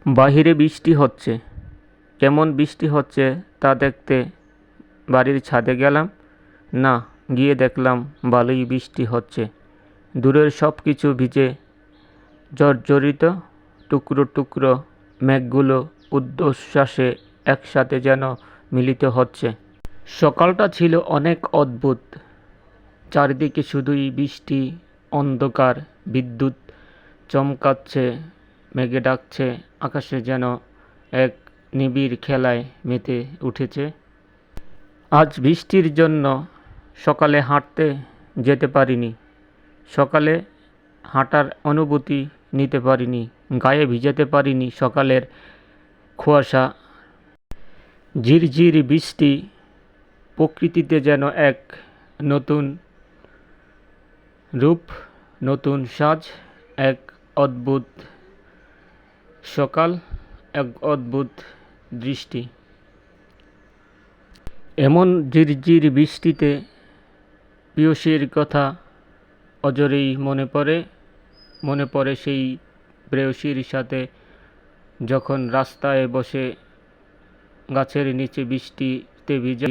বাহিরে বৃষ্টি হচ্ছে। কেমন বৃষ্টি হচ্ছে তা দেখতে বাড়ির ছাদে গেলাম। না, গিয়ে দেখলাম ভালোই বৃষ্টি হচ্ছে। দূরের সব কিছু ভিজে জর্জরিত। টুকরো টুকরো মেঘগুলো ঊর্ধ্বশ্বাসে একসাথে যেন মিলিত হচ্ছে। সকালটা ছিল অনেক অদ্ভুত। চারিদিকে শুধুই বৃষ্টি, অন্ধকার, বিদ্যুৎ চমকাচ্ছে, মেঘে ডাকছে, আকাশে যেন এক নিবিড় খেলায় মেতে উঠেছে। আজ বৃষ্টির জন্য সকালে হাঁটতে যেতে পারিনি। সকালে হাঁটার অনুভূতি নিতে পারিনি, গায়ে ভিজাতে পারিনি সকালের কুয়াশা। ঝিরঝির বৃষ্টি প্রকৃতিতে যেন এক নতুন রূপ, নতুন সাজ, এক অদ্ভুত সকাল, এক অদ্ভুত দৃষ্টি। এমন ঝিরঝির বৃষ্টিতে প্রেয়সীর কথা অজরেই মনে পড়ে সেই প্রেয়সীর সাথে যখন রাস্তায় বসে গাছের নিচে বৃষ্টিতে ভিজে